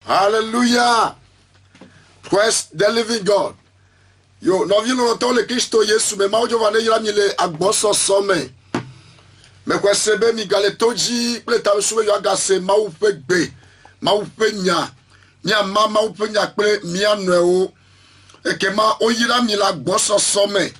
Hallelujah. Praise the living God. Yo, nous venons d'entendre le Christ Jésus, mais moi je vais dire le agboso somme. Mais quoi c'est bien mi galetoji, pleta souwe yo agase ma ou pe gbe, ma ou pe nya ma ou pe nya pe mi anweo. Et que ma oyira mi la agboso somme.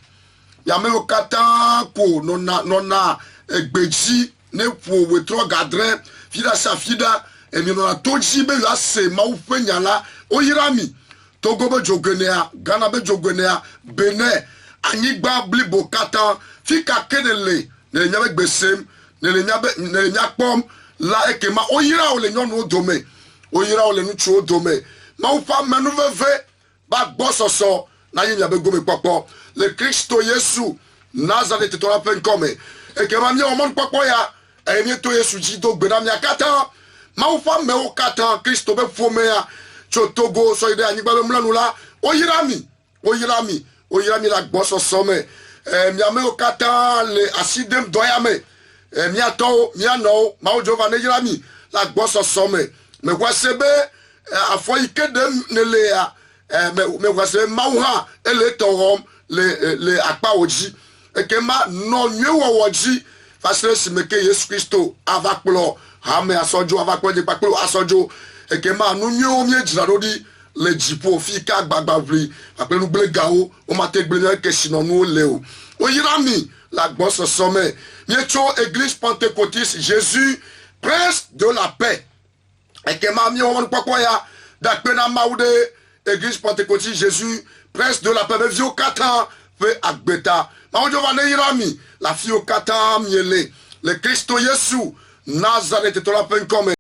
Ya me o katan ko nona egbeji ne po wetro gadre, fida sa fida et mi nona toji be la se ma ou pe nya la oyira mi. Togo be jogenea, Ghana be jogenea, Benin, Anigba blibo katan, fika kenele, ne le nyabe besem, ne le nyakpom, la ekema, oyira o le nyon o dome, oyira o le nuchu o dome, ma ou pa menu veve, ba bososo, na yin yabe gome popo, le Christo Yesu, Nazareth to la pen kome, ekema mi o mon popo ya, e mi to Yesu jido gbena mi akatan, ma ou pa me o katan, Christo be fome ya, Chotogo so ide anigba be mlanu la oyirami la gboso some mi ame o kata le asidem doyame mi ato mi ano ma o jova ne yirami la gboso some me kwa sebe afo ikedem ne le ya me kwa sebe mauha ele torom le akpa oji ekema no nyewo woji fasre simeke Yesu Kristo avakplo ame asojo avakplo de pakplo asojo et que ma nous mieux mieux jirarodi le jipo fika gbagbavli après nous ble gao o mate ble que sinon nous leo o yirami la grosse sommet miecho église pentecôtiste Jésus prince de la paix et que ma mi on pas quoi ya d'apena maude église pentecôtiste Jésus prince de la paix mais vio katan fait agbeta ma on jovane yirami la fio katan miele le Christo Yesu Nazareth to la peine comme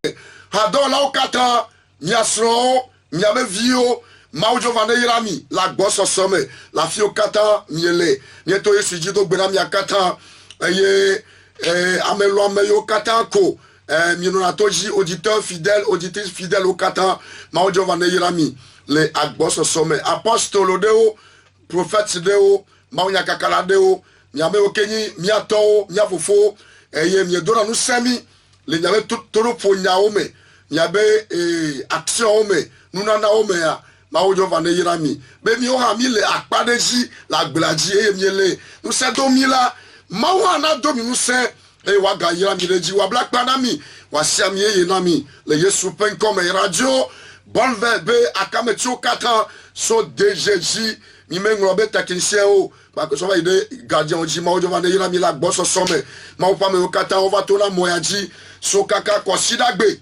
Hadon la okata, miasro, miabe vio, maujo vane yirami, la gboso some, la fio kata, miele, nieto Yesu jido gbena miakata, amelo ameyo kata ko, mienonatoji auditeur fidèle, auditrice fidèle au kata, maujo vane yirami, le agboso some, apostolo deo, prophète deo, maunya kakala deo, miame okenyi, miato, miafofo, miedona nous semi, le nyame toro po nyaome nyabe action ome nunana ome ya ma ojo vane yirami be mi o ha mi le akpadeji la gblaji miele nu se domi la ma wa na domi nu se wa ga yirami leji wa black panami wa siam ye nami le Yesu pen comme radio bon be akame tio katan so DGJ mi menglobe technicien o parce que ça va aider gardien oji ma ojo vane yirami la gboso some ma o pa me o katan o va to la moyaji so kaka kosidagbe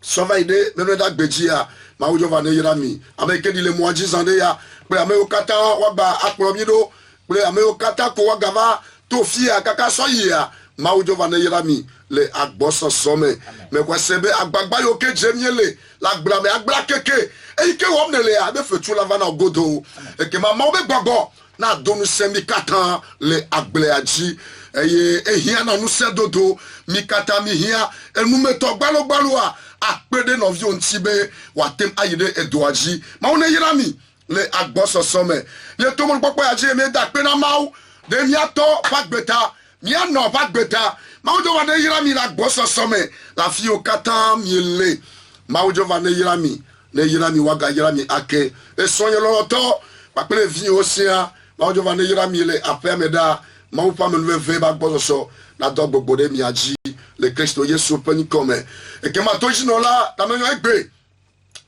so va aider me dagbe ji ya ma ojo vane yirami avec di le moaji zande ya pe ame o katan wa ba akpromido pe ame o katan ko wa gava to fia kaka so ya ma ojo vane yirami le agboso some me kwa sebe agbagba yo ke jemiele la gbla me agbla keke e ke wo mnele ya be fetu la vana godo e ke mama obe gbagbo na donu semi katan le agble aji ehia na nu se dodo mi kata mi hia enu meto gbalo a apede no vi ontibe watem ayide edoaji ma wona yirami le agboso some le to mo popo aji me da pe na mawo de mi ato pagbeta mi ano pagbeta ma wojo wa de yirami la agboso some la fi o kata mi le ma wojo va ne yirami waga yirami ake e sonye lo to pa pe vi osia ma wojo va ne yirami le ape meda ma ou pa me ve ba gboso so na do gbogbo de mi aji le Christo Yesu pani come e ke ma toji no la ta me yo egbe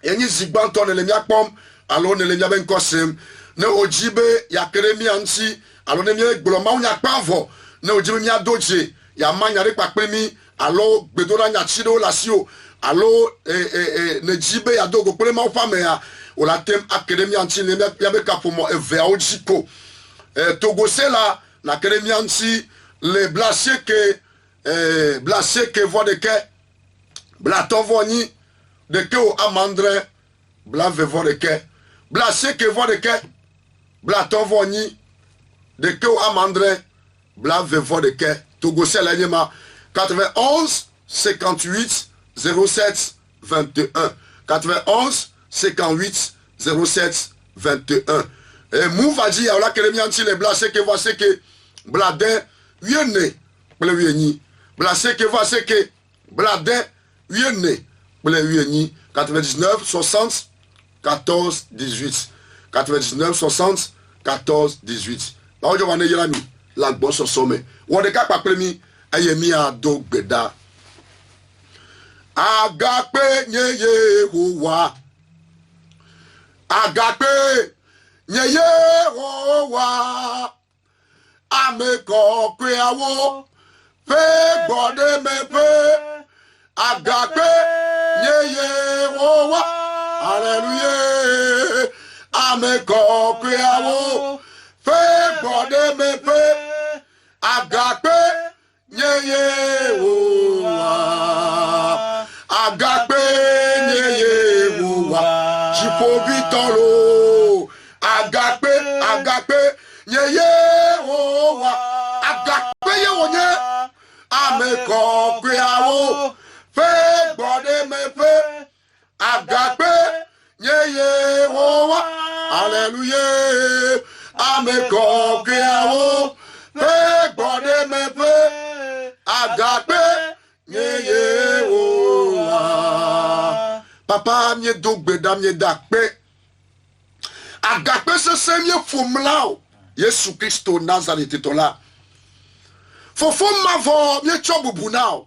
enyi zigban to ne le mi akpom alo ne le nyabe nkosem ne ojibe ya keremi anti alo ne mi egbolo ma unya kpavo ne ojibe mi adoje ya manya re pape mi alo gbedora nya chido la sio alo ne jibe ya dogo pele ma upa me ya o la tem akademi anti ne ya be kapomo eve ojiko togo se la na akademi anti le blase ke vo de ke blaton voni de ke o amandre bla ve vo de ke blase ke vo de ke blaton voni de ke o amandre bla ve vo de ke togo se la nyema 91 58 07 21 91 58 07 21 et mouvaji ya la keremi anti le blase ke vo se ke blade wiene ple wieni blase ke vo se ke blade wiene ple wieni 99 60 14 18. 99 60 14 18. Ba jo wane yira mi la gbo so so me. Wo de ka papre mi ayemi ado gbeda. Agape nye Yehowa. Agape nye Yehowa. Ameko kwe awo. Fe bode me fe. Agape nye Yehowa. Hallelujah. Ameko kwe awo. Fe bode me fe. Agape nye Yehowa. Agape nye Yehowa. Jipobitolo. Agape nye Yehowa. Agape Yehowa. Ameko kwe awo. Fe bode me fe. Agape nye Yehowa. Hallelujah. Ameko kwe awo. Fe bode me fe. Agape nye Yehowa. Papa mye dogbe da mye dakpe. Agape se semye fumlao. Yesu Christo Nazareth tola. Fofo mavo mye chobubu now.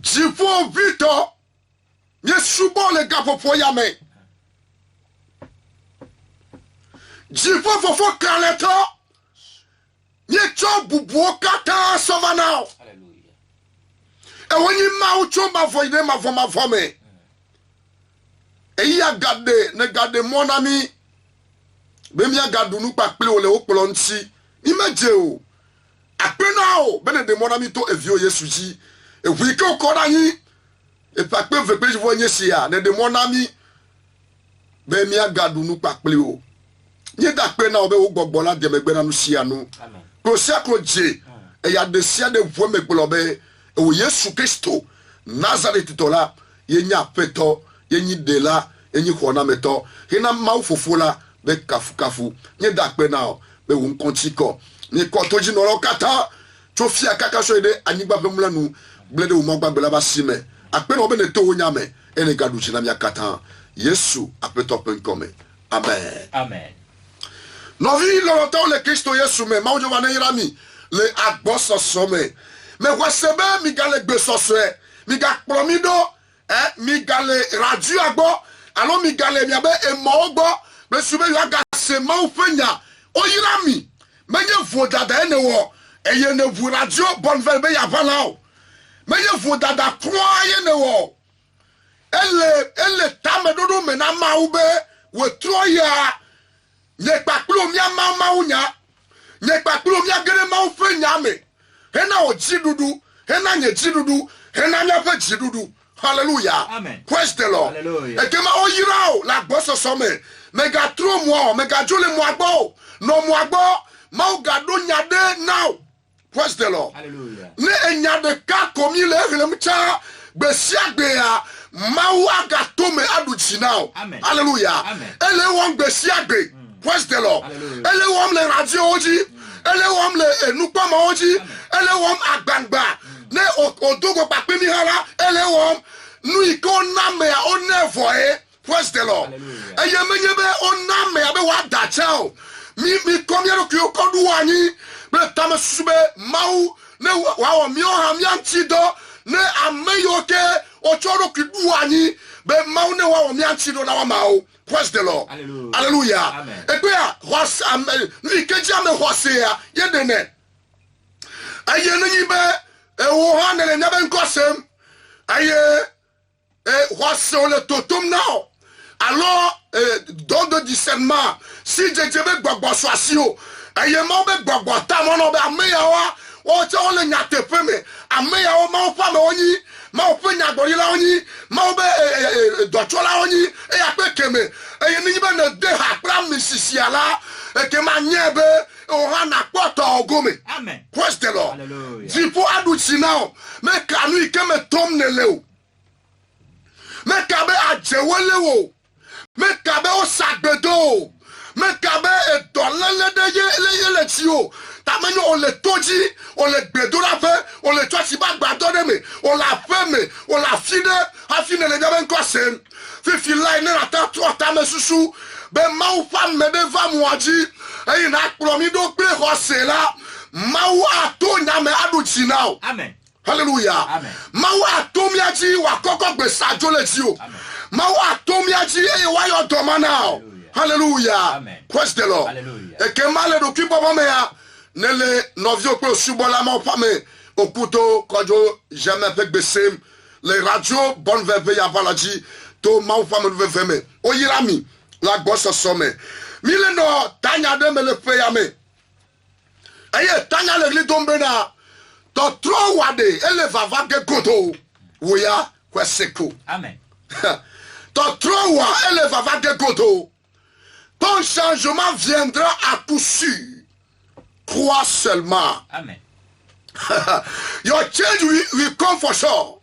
Jifo vito mye subo le gapopo yame. Jifo fofo kaleto mye chobubu kata sova now. E when you maucho mavoide mavome. E ya gade ne gade mon ami. Bemi ya gade nou pa ple ole okolonti. Imeje o. Apena o bene de mon ami to evio Yesuji. E wike okoda yi. E pa pe vepe jivo nyesi ya ne de mon ami. Bemi ya gade nou pa ple o. Nye da pena o be o gbogbo la de megbe na nou siya nou. Amen. Krosia kroje. E ya de siya de vwe megbe be. O Yesu Christo Nazareth tola yenya peto yenyi dela yenyi khona meto hina mau fofola be kafu nye dakpe na be won kontiko ni kotoji noro kata chofia kaka so ede anigba be mulanu blede wo magba bela ba sime akpe no be ne to nyame ene gadu china mia kata Yesu apeto penkome amen amen no vi lo to le Christo Yesu me maujo wane irami le agboso some me wasebe mi gale gbesoswe mi ga promido mi gale radio agbo alo mi gale mi abe emo ogbo me sube yo aga se ma ofenya oyirami menye vo dada ene wo eye ne vu radio bonvel be ya balao menye vo dada kwa ye ne wo ele tamedodo me na ma ube we troya ne paklo mi ama ma unya ne paklo mi agere ma ofenya me hena ojidudu hena nyejidudu hena nyafa jidudu hallelujah amen praise the Lord hallelujah ekema oyirao la boso some mega tro mo mega jole mo agbo no mo agbo ma gado nyade now praise the Lord hallelujah ne enyade ka komi le helemcha gbesiagbe ya mawu agato me aduchi now amen hallelujah amen ele won gbesiagbe praise the Lord hallelujah ele won le radio oji ele won le enukpa ma oji ele won agbangba ne odogo pape mi hara ele won nu iko na me a onevo praise the Lord eye menye be onna me abe wa dacha mi komiero ki okodu anyi be tam sube mau ne wa mi o ha mi antido ne ameyoke ochoro ki du anyi be mau ne wa mi antido na wa mau praise the Lord hallelujah amen ekwa was ni keji ame hose ya yedene aye nyi be wo ha ne nyabe nkosem aye hose ole totum now alors don de discernement si je be gbagbo so asio aye mo be gbagbo ta mo no be ameyawa o che ole nyate peme ameyawa ma ofa me onyi ma ofa nyagori la onyi ma obe dochola onyi e ya pe keme aye ni be na de ha pra misisiala e ke ma nyebe o ha na poto ogome amen praise the Lord hallelujah jipo aduchi now me kanu ikeme tom neleo me kabe ajewelewo me kabe o sagbedo Mais Kabé et dans les tuyaux. Tamani on les toji, on les bédola fait, on les toit si pas badonné, mais on l'a fait, mais on l'a fini, affiné les gamins quoi c'est. Fifi là, il n'est pas tant toi, ta me sous, ben maou femme me devant moi dit, et il n'a promis donc plus c'est là, maou a tout n'a me adouti now. Amen. Hallelujah. Amen. Maou a tout mia dit, wa koko be sa jole tio. Maou a tout mia dit, et wa yo doma now. Hallelujah. Amen. Praise the Lord. Hallelujah. Et que mal de qui pour moi nele novio ko subola ma femme au couteau quand je jamais fait baisser les radios bonne veve ya valaji to ma femme veut fermer o yirami la gosse sommet mille no tanya de me le fait yame aye tanya l'église tombe na to trop wade ele va va ke koto woya kweseko Amen. to trop wa ele va va ke koto ton changement viendra à coup sûr. Crois seulement. Amen. Your change will come for sure.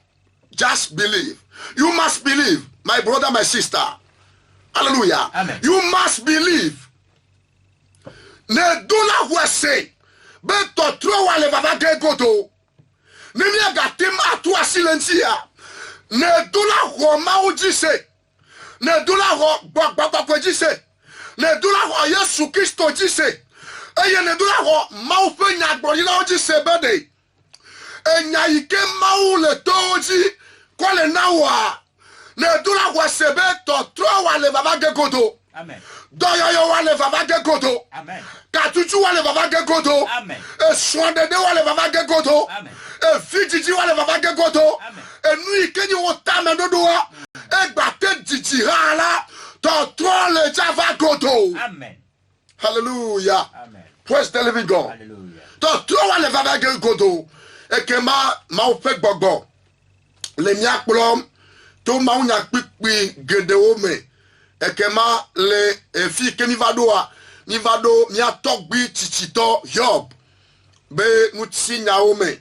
Just believe. You must believe, my brother, my sister. Hallelujah. Amen. You must believe. Ne doula wese. Be to tro wale vava ge goto. Ne mi agatim atwa silencia. Ne doula ho maudise. Ne doula ho gbagba dise. Ne doula ho Yesu Kristo dise. Eye ne doula ho mau fe nyagbo yi la oji sebede. Enya ike mau le toji kwa le nawa. Ne doula ho sebe to tro wale vava ge goto. Amen. Doyoyo wale vava ge goto. Amen. Katuchu wale vava ge goto. Amen. E swandede wale vava ge goto. Amen. E fijiji wale vava ge goto. Amen. E nui kenyi wotame dodoa. E bate jiji hala. To tro le java goto. Amen. Hallelujah. Amen. Praise the living God. Hallelujah. To tro wale vava ge goto. E ke ma ofe gbogbo. Le miak plom. To ma unyak pikpi gede ome. E ke ma le fi ke mi vadoa. Mi vado mi atokbi chichito Job. Be nutsi nyaome.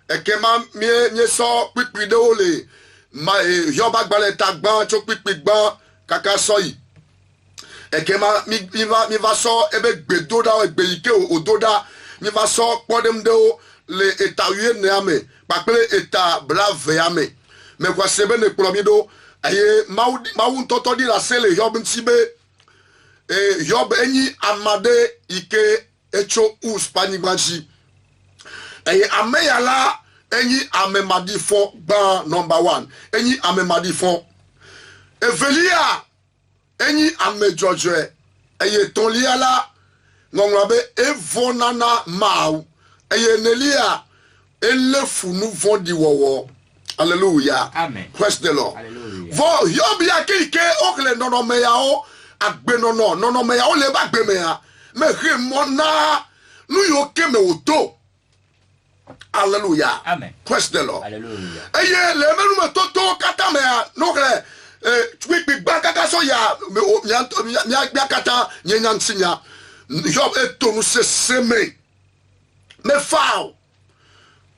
E ke ma mi so pikpi de ole. Ma Job agbale tagban chok pikpi gban kaka soyi. E ke ma mi va so ebe gbedoda o egbe ike ododa. Mi va so podem de o le eta uye ne ame. Pakle eta blave ame. Me kwa sebe ne promido aye mawu toto di la sele Job ntibe Job enyi amade ike echo uspani gbanji aye ameyala enyi amemadi fo gban number 1 enyi amemadi fo Evelia enyi amejojoe aye tonliala ngongwabe evonana mau aye nelia elefunu vondi wowo. Hallelujah. Amen. Praise the Lord. Hallelujah. Vo Job ya ke okle nono meya o agbe nono meya o le ba gbe meya me re mona nu yo ke me oto. Hallelujah. Amen. Praise the Lord. Hallelujah. Eye le menu me toto kata meya no kle twi bi ba kaka so ya me nya kata nyenya ntinya Job etonu se seme me fao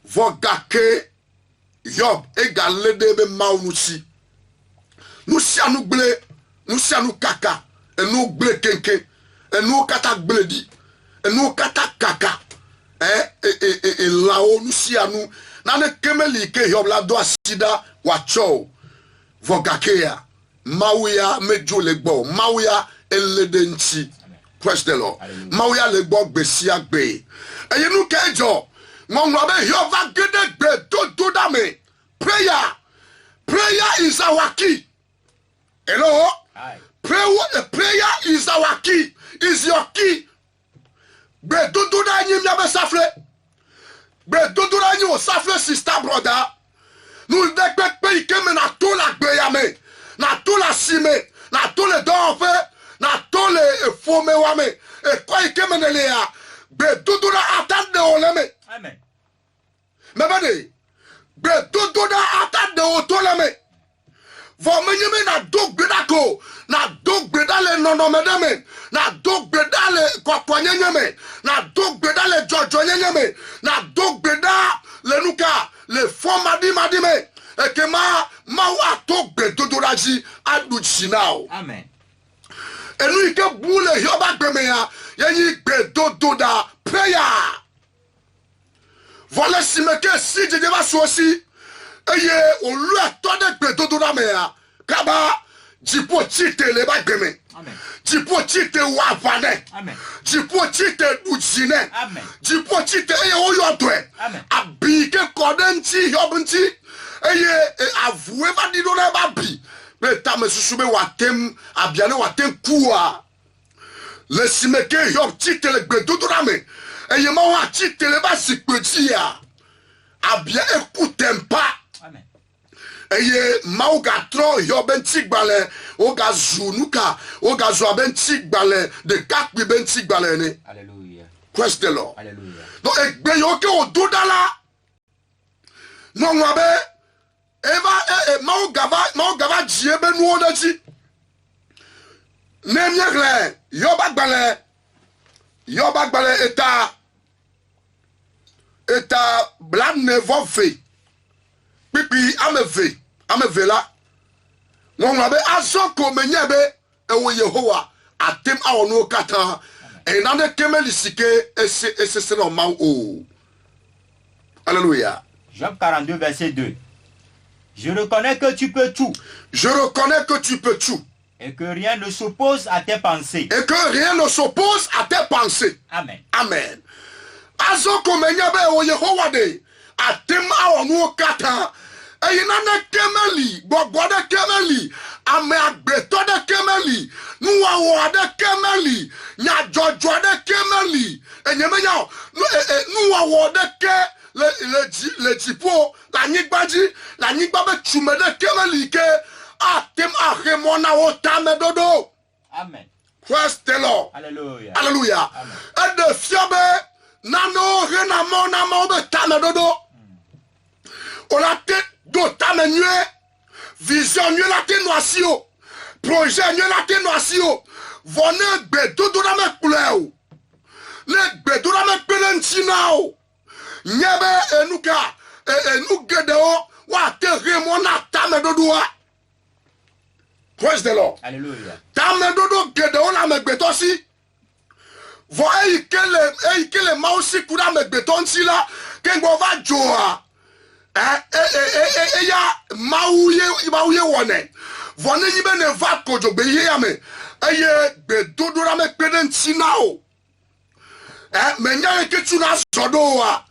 vo gake Job egale de be maunusi nusi anu gle nusi anu kaka enu gle kenke enu kata gbledi enu kata kaka lao nusi anu na ne kemeli ke Job la do asida wacho vogakea mawuya mejo legbo mawuya eledenchi. Praise the Lord. Mawuya legbo gbesi agbe eyinu kejo Mongwabe Yova gede gbe do dame. Prayer is our key. Hello? Prayer is our key. Is your key. Gbe do da nyi mya be safle. Gbe do da nyi o safle sister brother. Nou de pe ikeme na to la gbe ya me. Na to la sime. Na to le don fe. Na to le fome wa me. E kwa ikeme ne le ya. Gbe do da atande o le me. Amen. Mebade, be do da ata de otoleme. Vo menyeme na dog bedako, na dog bedale nono medeme, na dog bedale kwakwanyenyeme, na dog bedale jojo nyenyeme, na dog beda le nuka, le fomadi madime, ekema ma wa to be do raji adu chinao. Amen. Et nous, que boule, yoba gbemeya, y'a gbe da prayer. Voilà si me que si je devais aussi, et on lui a tourné gbe da meya, kaba, jipo chite le ba gbeme. Jipo chite wavane. Jipo chite ujine. Jipo chite eye oyodwe. Abike kodenti yobunti. Eye avoué va dire na ba bi. Mais ta me susube watem abiane watem kuwa. Le simeke yob chite le gbedo drame. Eye ma wa chite le ba sikpeti ya. Abia écoutem pas. Amen. Eye mauga tro yo ben tigbale oga zunuka oga zo ben tigbale de kakbi ben tigbale ne. Alléluia. Praise the Lord. Alléluia. Donc egbe yo ke o dodala no ngabe eva mauga va die ben nu onaji ne miagle yo bagbale eta blad ne vo fe. Pipi ameve la. Mon abe azoko menyebe ewo Yehowa atem awonu kata e nane kemeli sike ese normal o. Alléluia. Job 42 verset 2. Je reconnais que tu peux tout. Je reconnais que tu peux tout. Et que rien ne s'oppose à tes pensées. Et que rien ne s'oppose à tes pensées. Amen. Amen. Azoko menyebe ewo Yehowa de atem awonu kata eyinane kemeli gbogbo de kemeli ame agbeto de kemeli nuwawo de kemeli nyajojo de kemeli enyemenya nuwawo de ke le jipo la nyigba be chume de kemeli ke atem ahemona otame dodo. Amen. Praise the Lord. Alléluia. Alléluia. Et de fiabe nano rena mona mo be tame dodo. On la tête d'otame nué, vision nué la tête noisio, projet nué la tête noisio, vonne bedo do la me couleur, le bedo la me pelentinao, nyebe enuka, enugedeo, wa te remona tame dodoa. Praise the Lord. Alléluia. Tame dodo gedeo la me betosi. Vo eikele mausi kuda me betonsi la, kengo va joa. Ya mauye wone vone yibe ne va kojo be ye ame eye be dodora me pedenti nao me nya ke tu na zodo wa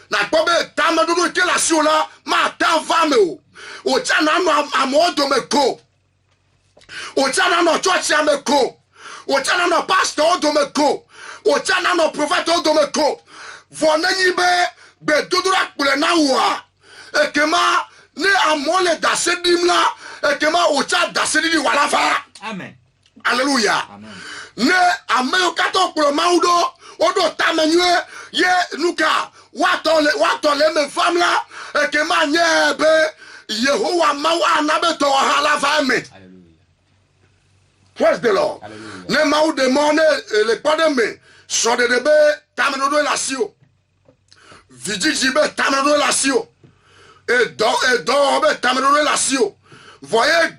na ko be tama dodo ke la si ola ma ta va me o cha na no amodo me ko o cha na no church ya me ko o cha na no pastor do me ko o cha na no prophet do me ko vone yibe be dodora kule na wa ekema ne amole dasedim la ekema ocha dasedidi walafa. Amen. Alléluia. Amen. Ne ameyo kato pro maudo odo tamenye ye nuka watole me fam la ekema nyebe Yehowa mawa anabeto halafa me. Alléluia. Praise the Lord. Alléluia. Ne mau demone le pademe so de debe tamenodo la sio. Vijijibe tamenodo la sio. Et donc, tamero la sio. Voyez,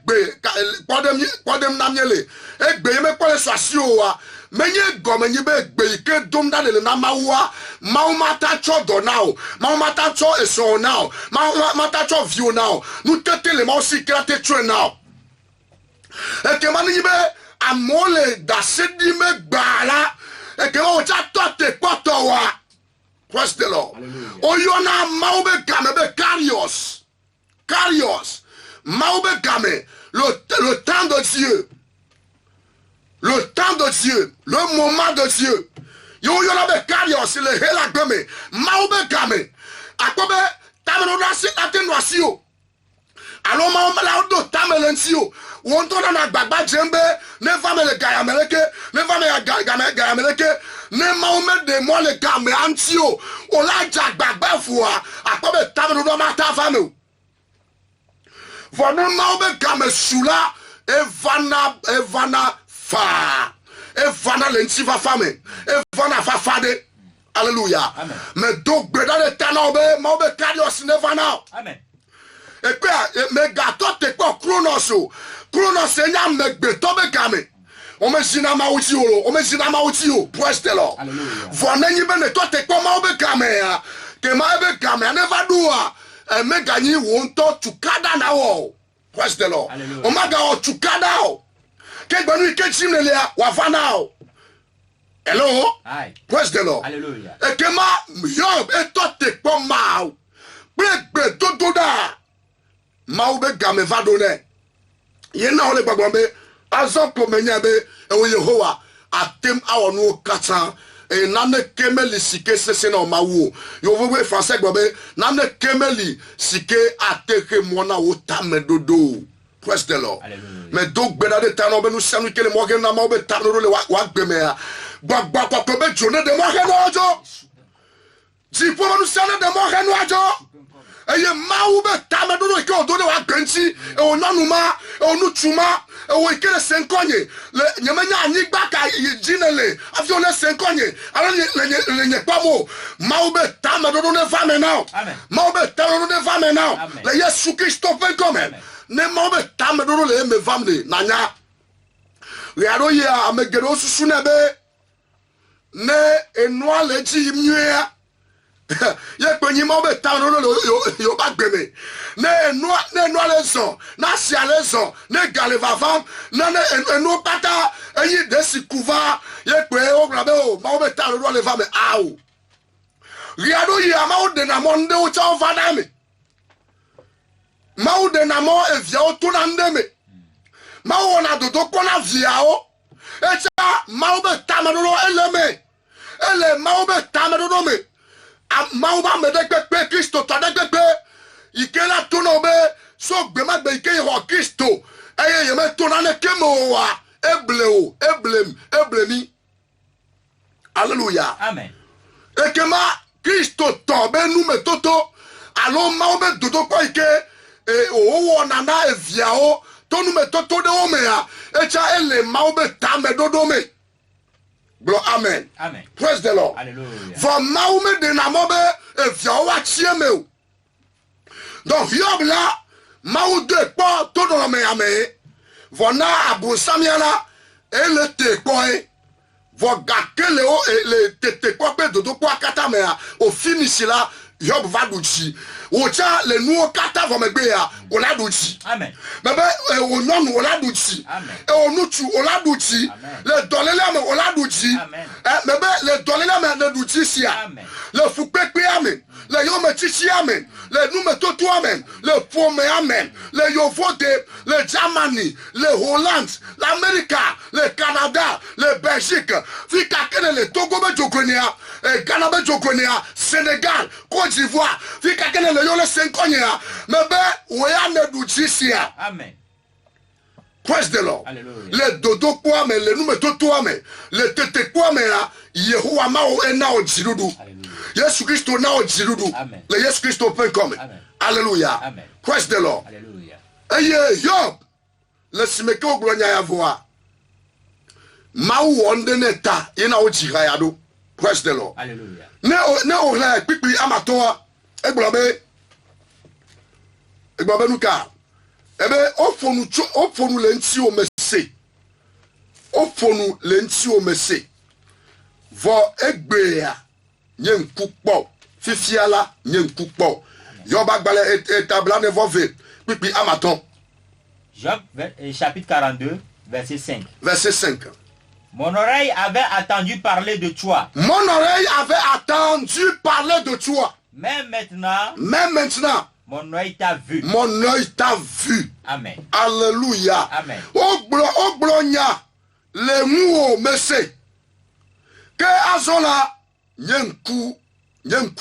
podem namyele. Et me pole sa sio wa. Menye gomenye be ke domda le na mawa. Maumata cho donao. Maumata cho eso now. Maumata cho view now. Nous tete le ma aussi krate tue now. Et que mani be amole da sedi me bala. Et que o cha tote poto wa. Praise the Lord. Oyona maube game be carios. Maube game. Le temps de Dieu. Le temps de Dieu. Le moment de Dieu. Oyona be carios. Le hela game. Maube game. Akobe tamenoda atenwasio. Alors maube la odo tamelensio. Wonto na gbagba jembe. Ne fame le gayameleke. Ne fame gayameleke. Ne maume de moi le game antio. Ola jagbagba fua. Akobe tamenoda mata fame. Vona maube game sula. Evana fa. Evana lentiva fame. Evana fa fade. Alléluia. Amen. Mais donc beda le tanobe maube kadios nevana. Amen. Et puis me gato te ko kronos. Kronos enya me gbeto be game. on me zina mauti olo, on me zina mauti o, praise the Lord. Vona nyibe ne to te kwa maube kamea, ke maube kamea never do a me ganyi wonto tukada na wo. Praise the Lord. O maga o tukada o. Ke gbanu ke chimle ya wa vana o. Hello? Aye. Praise the Lord. Hallelujah. E ke ma yob e to te kwa ma o. Bre do da. Maube game vadone. Ye na ole gbagbe azon ko menyabe e wo Yehowa atem awonu kata e nane kemeli sike sese na mawu yo we français gbagbe nane kemeli sike ateke mona wo tamedodo. Praise the Lord. Me do gbeda de tano be nu sanu kele mo ge na ma be tano le wa gbeme ya gbagba ko be jone de mo ge no ojo ji po nu sanu de mo ge no ojo. Eye mawu be tamedodo ke odo de wa gbenchi e onanuma e onutuma e wo ikele senkonye le nyemenya anigba ka jinele afio le senkonye ala le nyepamo mawu be tamedodo ne fame now mawu be tamedodo ne fame now le Yesu Kristo pe come ne mawu be tamedodo le me family nanya riado ye amegero susu ne be ne enua le ji mnua ye penyi mo be ta no yo ba gbeme ne no le son na sia le son ne galeva fam na ne enu pata eyi desi kuva ye pe o grabe o mo be ta no le fam awo riado yi ama o de na mo nde o cha o fada me ma o de na mo e via o to na nde me ma o na dodo ko na via o e cha ma o be ta me no ele ma o be ta me no me Mauba me de Christo tadegbe ikela tonobe so gbemagbe ike ho Christo eye ye me tonane kemo wa eblemi hallelujah amen ekema Christo tobe nu me toto alo maube dodo ko ike owo nana eviao tonu me toto de o me ya echa ele maube ta me dodo me. Amen. Amen. Praise the Lord. Hallelujah. For Maume de Namobe et Viawa Chiemeu. Donc, Yob là, Maou de Kwa, tout dans la meame. Vona Abu Samiana, et le Tekoe. Voga Keleo et le Tekope de Dokwa Katamea. Au finish là, Yob Vadouchi. Ocha, le nouveau Kata Vomebea, Oladouchi. Amen. Bebe, o non Oladouchi. Amen. Et o nutu Oladouchi. Le Dolelame Oladouchi. Amen. Bebe, le Dolelame de Douchi. Amen. Le Fukpe Amen. Le Yome Chichi Amen. Le Nume Toto Amen. Le Fome Amen. Le Yovote, le Germany, le Hollande, l'Amérique, le Canada, le Belgique. Fika Kene le Togo Bejokonia, Ghana Bejokonia, Sénégal, Côte d'Ivoire. Fika Kene le Yole Senkonia. Mebe, Oya ne Douchi. Amen. Praise the Lord. Hallelujah. Le dodo kwa me, le nume toto ame, le tete kwa me ya, Yehowa mao ena o jirudu. Yesu Christo na o jirudu. Amen. Le Yesu Christo pen come. Amen. Hallelujah. Amen. Praise the Lord. Hallelujah. Eye Yob, le simeke o glonya ya voa. Mao wonde neta, ina o jirayado. Praise the Lord. Hallelujah. Ne o le pipi amatoa, eglobe nuka. Ebe ofonu lenti o mese. Ofonu lenti o mese. Vo egbe ya nyen kukpo. Fifiala nyen kukpo. Yoba gbale etabla ne vove. Pipi amaton. Job chapitre 42 verset 5. Verset 5. Mon oreille avait attendu parler de toi. Mon oreille avait attendu parler de toi. Mais maintenant, mon oeil t'a vu. Mon oeil t'a vu. Amen. Alléluia. Amen. Oglonya le muo mese. Que azola nyenku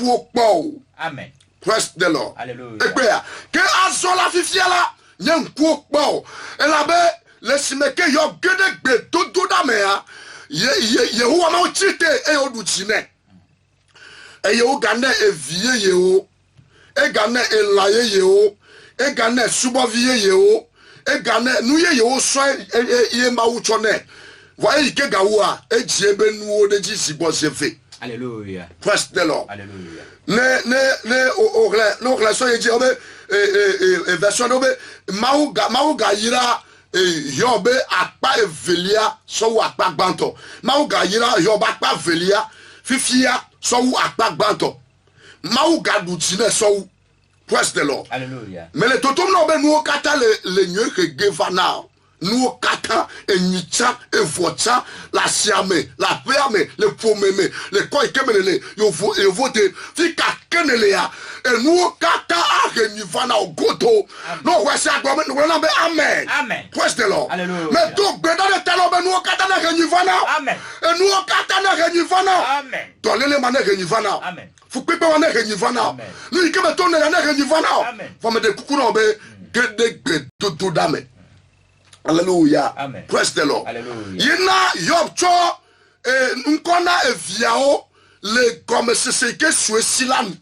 okpo. Amen. Praise the Lord. Alléluia. Ekbeya. Que azola fifiala nyenku okpo. Elabe le simeke yo gede dodo da mea. Yehuwa ma ochite e oduchine. E yo gane evie yeho. E gane elaye yeho. E gane subovie yeho. E gane nuye yeho soin ye ma uchone. Voyez ike gawa e jiebe nuo de jisi bosefe. Alléluia. Praise the Lord. Alléluia. Ne so ye obe version obe mauga yira Yobe akpa evelia so wu akpa gbanto mawu ga yira yoba akpa velia fifia so wu akpa gbanto mawu ga dutine so wu. Praise the Lord. Hallelujah. Mais le totom no be nou kata le nye regeva now. Nou kata enyicha evota la siame la peame le pomeme le koy kemenele yo vote fi ka kenele ya e nou kata a renyiva na goto no we sa gbo no na be amen. Amen. Praise the Lord. Hallelujah. Mais to gbe da de telo be nou kata na renyiva na. Amen. E nou kata na renyiva na. Amen. To lele mane renyiva na. Amen. Fu pepe wane renyiva na. Amen. Nou ike be to ne na renyiva na. Amen. Fo me de kuku no be gede gbe to dame. Hallelujah. Amen. Praise the Lord. Hallelujah. Yina yopcho nkona eviao le comme c'est que soit silan.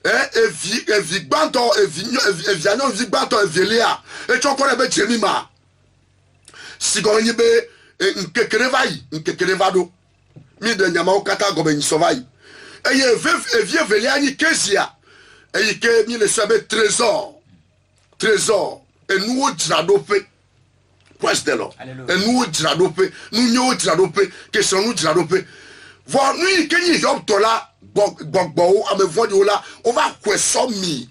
Evi gbanto eviano evi gbanto evilia. E chokore be jemima. Sigonyi be nkekerevado. Mi de nyama okata go be nsovai. Eye evi evilia ni kezia. Eye ke mi le sabe trésor. Trésor. Et nous dradope. Praise the Lord. Et nous dradope, nous nyo dradope, que son nous dradope. Voir nous kenyi yob tola gbogbo ame vodi ola, on va kweso mi.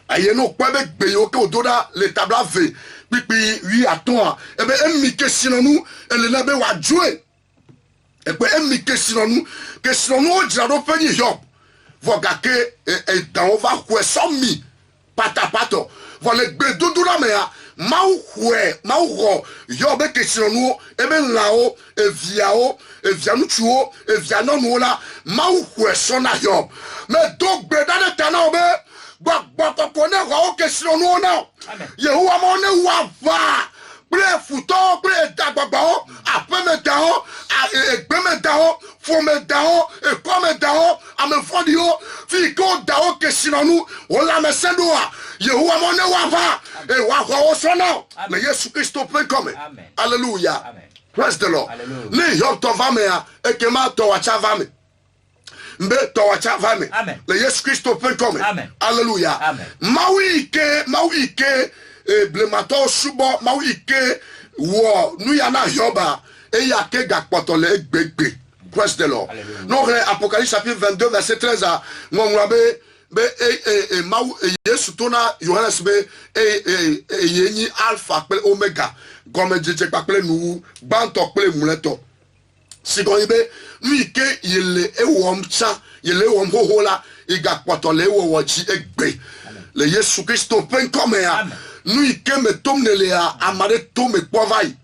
Aye no kwa be gbeyo ke ododa le tabla ve. Pipi wi aton. E be emmi ke sinon nous, ele na be wa joe. E be emmi ke sinon nous o dradope ni yob. Voga ke e dan on va kweso mi. Patapato. Voilà gbe dodo la mea. Mau yobe kesino ebe lao eviao evianu chuo eviano nola mau sona yob me dog beda de tana obe gba kone ho kesino no na Yehowa mo ne wa va bre futo bre dagbagba apeme daho egbeme daho fome daho e come daho ame fodio fi ko daho kesino nu ola me sendoa Yehowa mo ne wa va e wa ho so now me Yesu Christo pe come. Hallelujah. Amen. Praise the Lord. Ne yo to va me a e ke ma to wa cha va me mbe to wa cha va me le Yesu Christo pe come. Hallelujah. Amen. Mawi ke blemato subo mawi ke wo nu ya na yoba e ya ke gakpoto le gbegbe. Praise the Lord. Non Apocalypse chapitre 22 verset 13 a ngongwabe be mau Yesu tona Yohanes be yenyi alpha pe omega gome jeje paple nu banto pe muleto sigon be mi ke yele ewom cha yele wom hohola iga potole wo ji egbe le Yesu Christo pen come ya nu ike me tomnele ya amare to me povai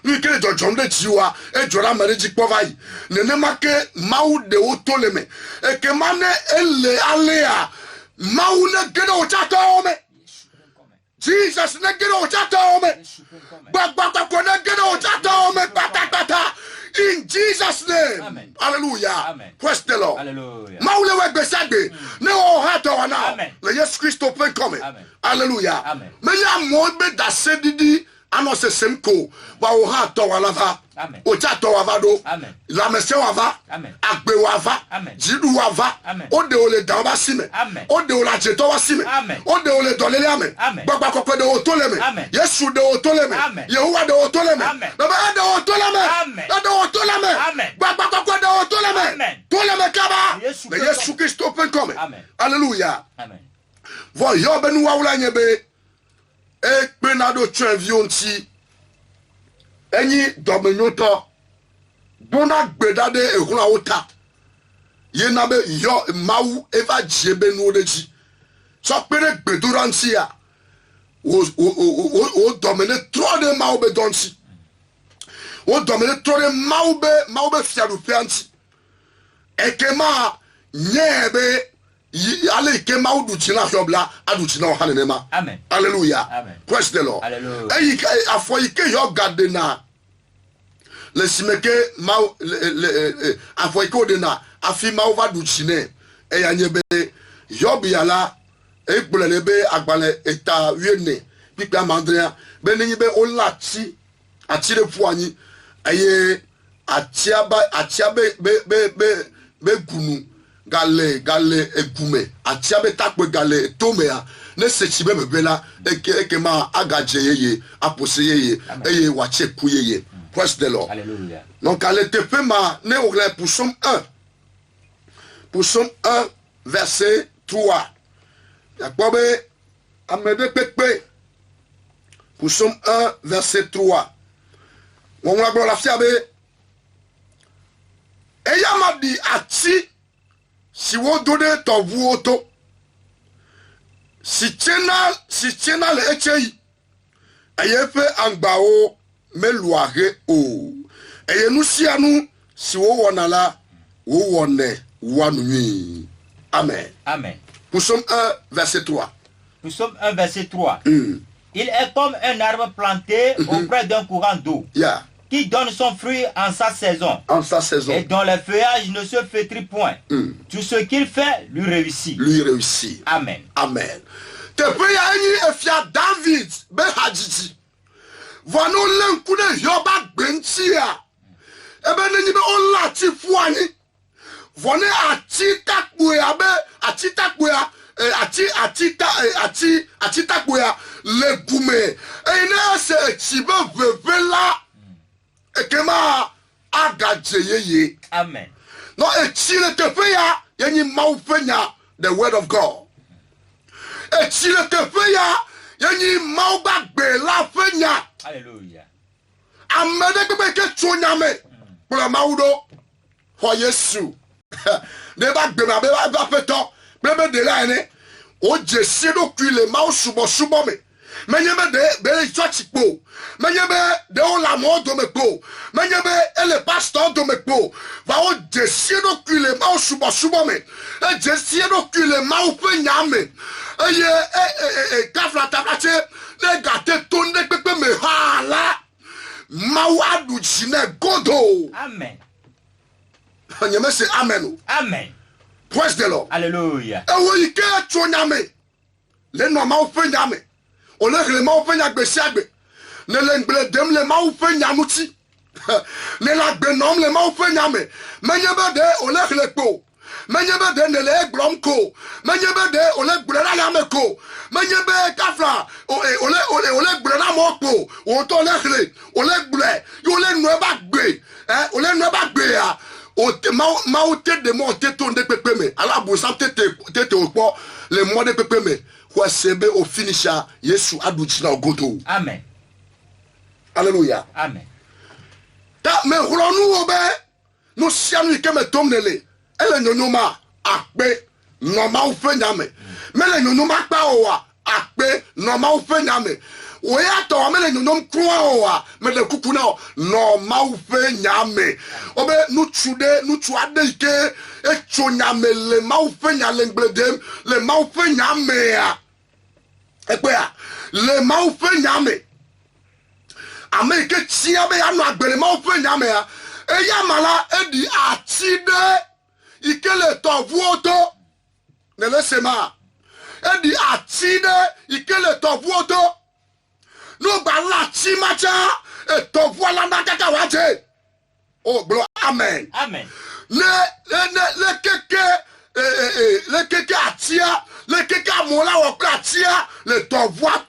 nu ike le jonde jiwa e jora mare ji povai nene make mau de otoleme e ke mane ele alea mau ne gede o chata ome Jesus ne gede o chata ome bagba ko ne gede o chata ome patata in Jesus name. Amen. Hallelujah. Amen. Praise the Lord. Hallelujah. Mau le we besagbe ne o hato wana le Yesu Christo pen come. Hallelujah. Amen. Me ya mo be da sedidi ano se semko wa o hato wana va. Amen. O chato wa va do. Amen. La mese wa va. Amen. Agbe wa va. Amen. Jidu wa va. Amen. O de o le dan ba sime. Amen. O de o la jeto wa sime. Amen. O de o le dolele amen. Amen. Gbagba kokwe de o to leme. Amen. Yesu de o to leme. Amen. Yehowa de o to leme. Amen. Baba de o to leme. Amen. De o to leme. Amen. Gbagba kokwe de o to leme. Amen. To leme kaba. Le Yesu Christo pen come. Amen. Hallelujah. Amen. Vo yo be nu wa wula nyebe e pe na do twenvion ti enyi domenyoto bona gbedade ehuna ota ye na be yo mawu eva jebe no leji so pere gbeduranti ya o domine trop de mawu be donti o domine trop de mawu be fiaru pianti ekema nyebe ale ke mawu du china shobla adu china hanenema. Amen. Hallelujah. Amen. Praise the Lord. Hallelujah. Eyi afo ike yo gade na le simeke mawu afo ike odena afi mawu va du chine eya nyebe yo biala ekpole be agbale eta wiene pipa mandria be ni be olati atire puanyi eye atiaba be gunu gale egume atia be takwe gale tomea ne sechibe mebela eke ma agaje yeye apose yeye eye wache ku yeye. Praise the Lord. Alléluia. Donc à l'étepé ma ne ogle pour Somme 1. Pour Somme 1 verset 3. Yakobe amebe pepe. Pour Somme 1 verset 3. On va voir la fiabe. Et y'a dit ati si vous donnez ton vous auto si tiena le echei ayé fait angbao me loire o et nous si à nous si vous wonala vous wonne wanui. Amen. Amen. Nous sommes 1 verset 3. Nous sommes 1 verset 3. Il est comme un arbre planté auprès d'un courant d'eau. Yeah. Qui donne son fruit en sa saison. En sa saison. Et dont le feuillage ne se flétrit point. Tout ce qu'il fait lui réussit. Lui réussit. Amen. Amen. Te pe ya yi efia David be hajiji. Vano lenku de yoba gbenchi ya. Ebe ne be on lati fuani. Vone ati takbuya be ati takbuya ati takbuya le gume. E ne se chibe vevela ekema agaje yeye. Amen. No echile tepe ya yenyi maufenya the word of God. Echile tepe ya yenyi maubagbe la fenya. Alléluia. Amede bebe ke chonyame pour la maudo for Yesu. Ne bagbe ma be ba feto bebe de la ene o jesi do kuile mau subo me. Menyebe de church po. Menyebe de on la modo me po. Menyebe ele pasteur do me po. Va o jesi do kuile mau subo me. E jesi do kuile mau pe nyame. Eye kafla tabache le gate tonde pepe me hala. Mau adu jine godo. Amen. Nyame se amen. Amen. Praise the Lord. Alléluia. E wo ike chonyame. Le no mau pe nyame. On a le mau fenya gbesiagbe ne le ngle dem le mau fenya muti ne la gbenom le mau fenya me menyebe de on a le po menyebe de ne le glom ko menyebe de on a gbura ya me ko menyebe kafra on le gbura na mo po on to le gbura yo le no ba gbe on le no ba gbe ya o te mau te de mo te ton de pepe me ala bo sam te opo le mo de pepe me sebe au finisher Yesu aduchina ogoto. Amen. Alléluia. Amen. Ta me ronu obe no sianu ke me tomnele. Ele nyonyoma akpe normal ofenyame. Mele nyonyoma pa owa akpe normal ofenyame. Oya to mele nyonyom kruwa owa mele kukuna normal ofenyame. Obe nu chuade ike echonyame le mau fenya lengbledem le mau fenyame ya. Ekwea le mau fenyame Amerike tia be ya no agbere mau fenyame ya eya mala edi atide ikele tovuoto ne le sema edi atide ikele tovuoto no gba la chimacha e tovuala na kaka waje. Oh bro, amen. Amen. Le keke atia le keke amola wokratia le tovoa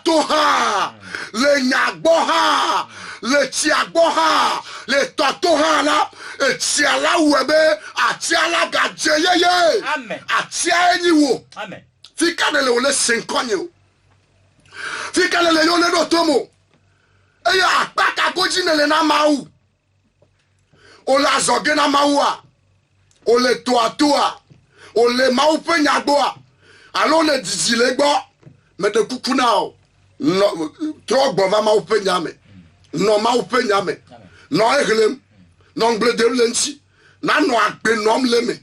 toha le nyagboha le tiagboha le totoha la etia la webe atia la gadjeyeye. Amen. Atia eniwo. Amen. Fika le ole 5 ans. Fika le yo le dotomo. Eya akpaka goji le na mau. O la zoge na maua. O le toa. O le mau pe nyagboa. Alo le dizile gbo. Me de kukuna o. No trogbo va mau pe nyame. No mau pe nyame. No eglem. No ngble de lenchi. Na no agbe no mleme.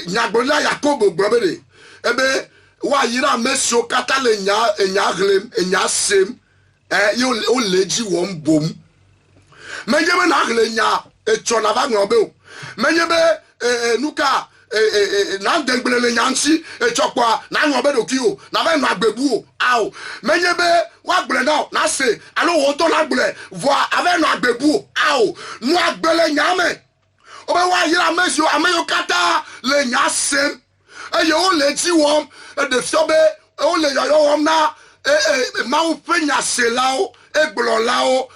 Nyagbo la Yakobo gbobere. Ebe wa yira meso kata le enya glem enya sem. Yo o leji won bom. Menyebe na aglenya echona va ngobeo. Menyebe nuka na dengbele nyansi echokwa na ngobe dokio na va no agbebu ao. Menyebe wa gble na se alo won to na gble vo ave no agbebu ao. No agbele nyame o be wa yira mesio ameyo kata le nyasem eye o le ti wom de fiobe o le yoyo wom na ma o fe nyase lao egblo lao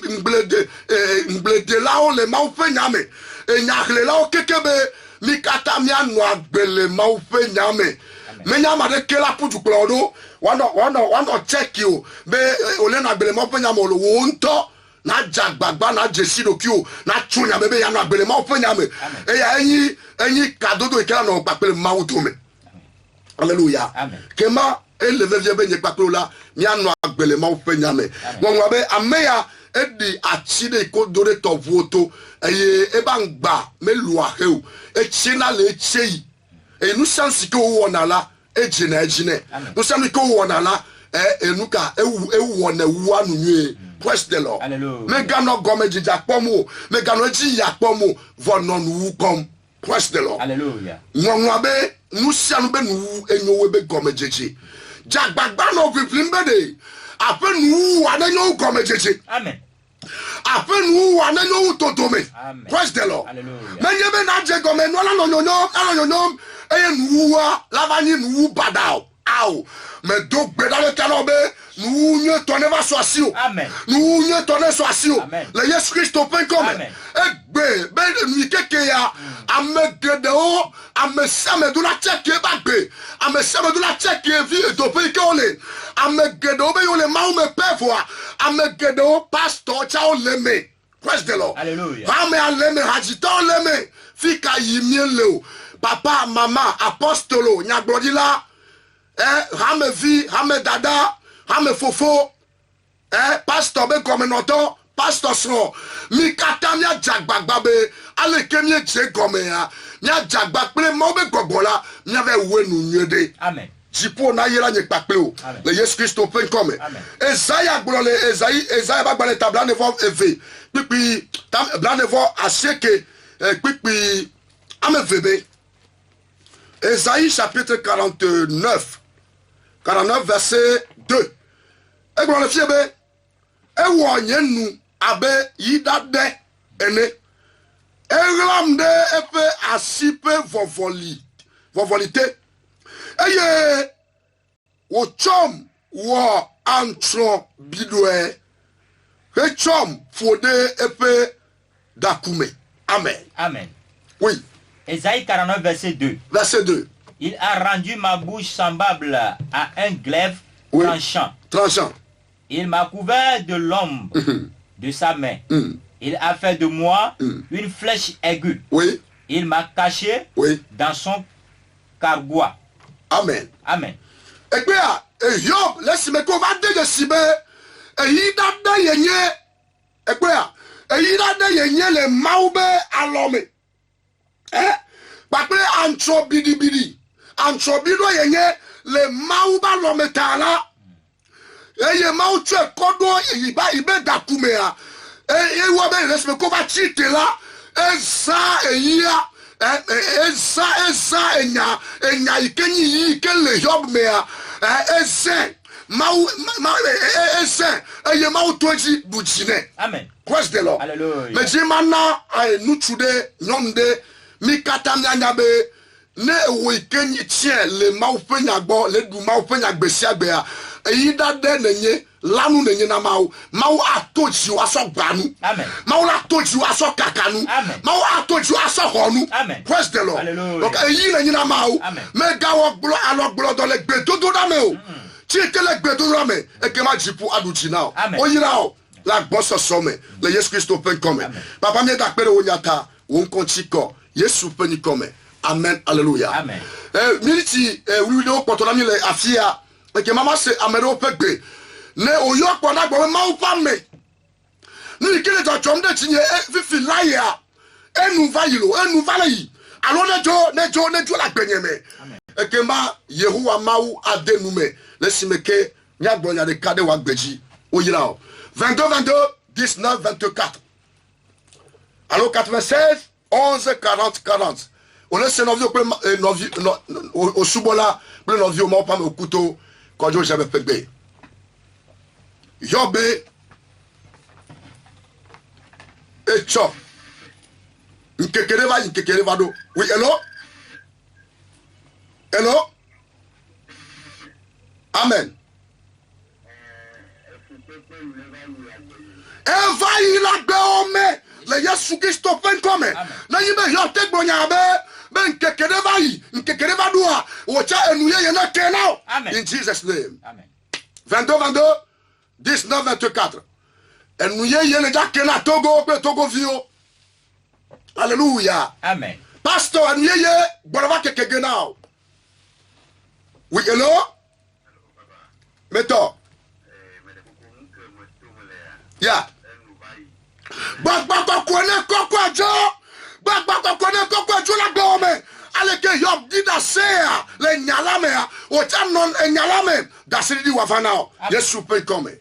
mblede lao le ma o fe nyame enyakle lao kekebe mi kata mi anu agbele ma o fe nyame me nyama de kela putu klodo wano check you be ole na agbele ma o fe nyame lo wonto na jagbagba na jesido kio na chunya bebe ya na agbele ma o fe nyame eya enyi kadodo ikela no papele ma o to me hallelujah kema eleve vie be nye papele la mi anu agbele ma o fe nyame won wa be ameya edi achide ko dore to voto eye ebangba melua heu echina le chei enu sansi ko wona la ejina no sami ko wona la enuka ewu wona wu anu nwe praise the Lord me gano gome jija pomo me gano ji ya pomo vono nu kom praise the Lord hallelujah nwa be nu sianu be nu enyowe be gome jeje jagbagba no viplimbe de ape nu anenyo gome jeje amen afenu anenyo totome praise the Lord menye be na je gome no la no nyonyo eye nuwa lavani nu badao aw me do gbedale kanobe nu nye tone va so asio amen nu nye tone so asio le Yesu Christo pen comme egbe be nu keke ya amegedeo amesame do la cheke bagbe amesame do la cheke vi to pe ke ole amegedeo be ole ma o me pefoa amegedeo pastor cha o leme praise the Lord hallelujah ame aleme hajito leme fika yimiele o papa mama apostolo nyagbodila hame vi hame dada hame fofo pastor be komenoto pastor so mi kata mi ajagbagba be ale kemie je gome ya mi ajagba pele mo be gbogbora mi ave wenu nyede amen jipo na yera nye pape o le Yesu Christo pen come Isaiah gbole Isaiah ba gbale tabla ne vo eve pipi tabla ne vo aseke pipi amevebe Esaïe chapitre 49 verset 2 e gbole fiebe e wo nyenu abe yidade ene eglamde epe asipe vovolite eye wo chom wo antro bidwe he chom fode epe dakume amen oui Esaïe 49 verset 2 il a rendu ma bouche semblable à un glaive tranchant il m'a couvert de l'ombre de sa main il a fait de moi une flèche aiguë il m'a caché dans son cargois amen ekbea Job lesime ko va de sibe eyida de yenye ekbea eyida de yenye le maube alome papre antro bidi antrobido yenye le mauba alome tala eye mautu kodo yiba ibe dakumea wo be lesime ko va chite la eza eyia eza enya ikenyi yi kele Job mea eze eye mau toji bujine amen praise the Lord hallelujah me jimana nutude nyomde mi kata mi anyabe ne wo ikenyi tie le mau penya gbo le du mau penya gbesi agbe a eyi dade nenye lanu nenye na mau atoji waso gbanu amen mau atoji waso kakanu amen mau atoji waso honu amen praise the Lord hallelujah donc eyi nenye na mau me gawo glo aloglo do le gbedodo da me o ti kele gbedodo me e ke ma jipu aduchi now o yira o la gboso some le Yesu Christo pen come papa mi da pere o nyata won kontiko Yesu pen come amen hallelujah amen militi wi do potona mi le afia e ke mama se amero pegbe ne oyo poda gbo ma u fame ni kile to chom de tinye fifi laia enu valeyi alo nejo la gbenyeme e ke ma Yehowa mau adenume lesimeke nya gbonya de kade wa gbeji o yira o 22 19 24 allo 96 11 40 on laisse novio pe novio o subola pe novio mo pa me okuto kojo j'avais pegbe Job et chop Nkekereva, nkekerevado. Oui, hello? Hello? Amen. Eva il a beome le Yesu Christo pen come na yibe yote gbonya be ben kekereva yi nkekereva doa o cha enuye ye na kenao in Jesus name. Amen. 22 19 24 enuye ye le ja kena Togo pe Togo vio. Alléluia. Amen. Pastor enuye ye borova kekenao. Oui, hello? Meto. Yeah. Bagba kone kokwajo. Bagba kone kokwajo la gome. Aleke yob dida sea le nyalame o cha non nyalame dasiri di wafana. Yesu peut come.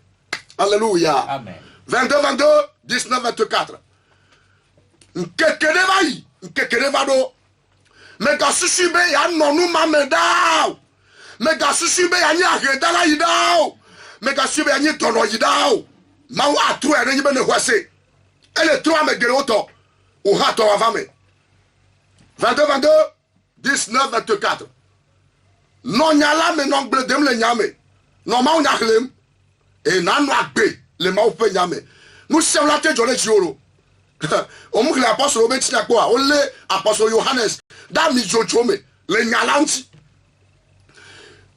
Alléluia. Amen. 22 19 24. Nkekereva yi, nkekereva do. Mega susibe ya nonu mamedao. Mega susibe ya nya hedala yidao. Mega susibe ya nya tono yidao. Mau atru ene yibe ne hwase. Ele tro amegere oto. O hato avame. 22 19 24. Non nyalame non ble dem le nyame. Non mau nyaklem. E nanu agbe le mau pe nyame. Nous sommes là te jole jioro. O mu le apostle obeti na kwa. O le apostle Johannes da mi jochome le nyalanti.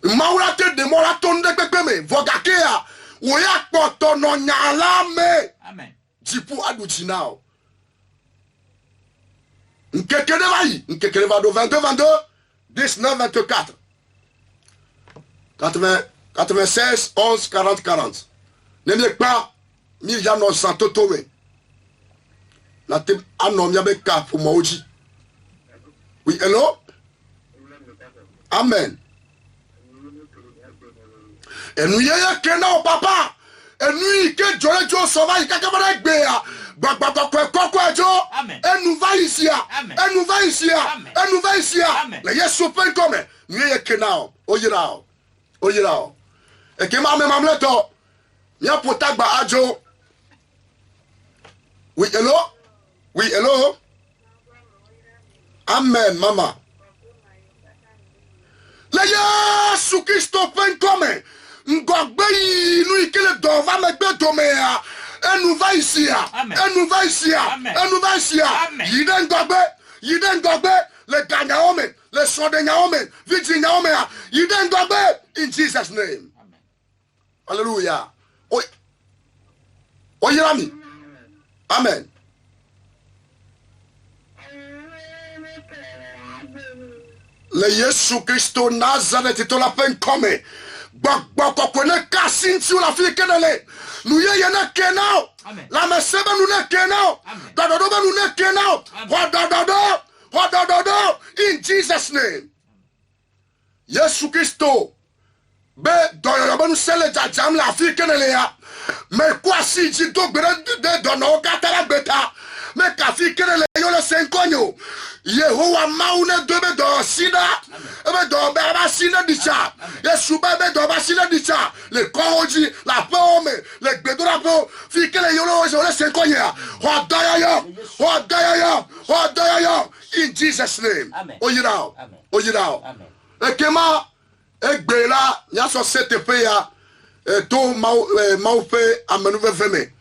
Mau la te de mo la tonde pepeme vogakea. Oya poto no nyalame. Amen. Jipu aduchi now. Nkekereva yi, nkekereva do 22 19 24. 96 11 40 40. N'aimez pas Myriam no santo tome. La te anom yabe ka pour maoji. Oui, hello? Amen. Et nous y a kena papa. Et nous que Joe Joe sauvage kakabara gbea. Bagba quoi jo. Et nous va ici. Et nous va ici. Et nous va ici. Le Yesu pen comme. Nous y a kena. Oyirao. Oyirao. Et que ma mamleto. Nya potagba ajo. Oui, hello? Oui, hello? Amen, mama. Le Yesu Christo pen comme. Ngogbe nous ikele dova megbe domea. Et nous va ici. Et nous va ici. Et nous va ici. Yiden gogbe. Le ganyaome. Le sonde nyaome. Viti nyaome. Yiden gogbe. In Jesus' name. Amen. Hallelujah. Oyirami. Amen. Le Yesu Christo Nazareth to la peine comme. Bakko kone kasin si la fille kenele. Nous ye na kenao. La mesebe nous ne kenao. Dododo nous ne kenao. Dododo. In Jesus name. Yesu Christo. Be doyobo nous sele jam la fille kenele ya. Mais quoi si tu do de dono katara beta. Mais ka fille kenele yo le 5 konyo. Yehowa maune dobe do sida. Ebe do baba sina dicha. Yesu bebe do baba sina dicha. Le koji la pome, le gbedo la po. Fi kele yolo le 5 konya. Hodaya. In Jesus name. Oyirao. Amen. Ekema egbela nya so CTP ya to mau pe amenu veme.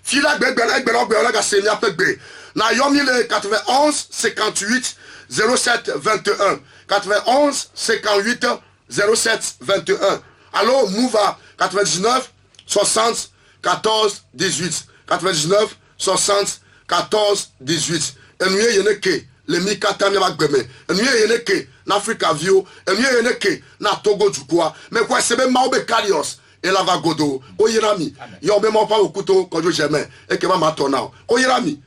Fila gbela ga se nya pe gbe. Na yomi le 91 58 07 21 91 58 07 21. Alors Mouva 99 60 14 18 99 60 14 18. Et nous yeneke le mikata mi bagbeme. Et nous yeneke na Africa View. Et nous yeneke na Togo Jukwa. Mais quoi sebe maobe kalios et la vagodo. Oyirami. Yo be mo pa okuto kojo jeme. E ke ma matona. Oyirami.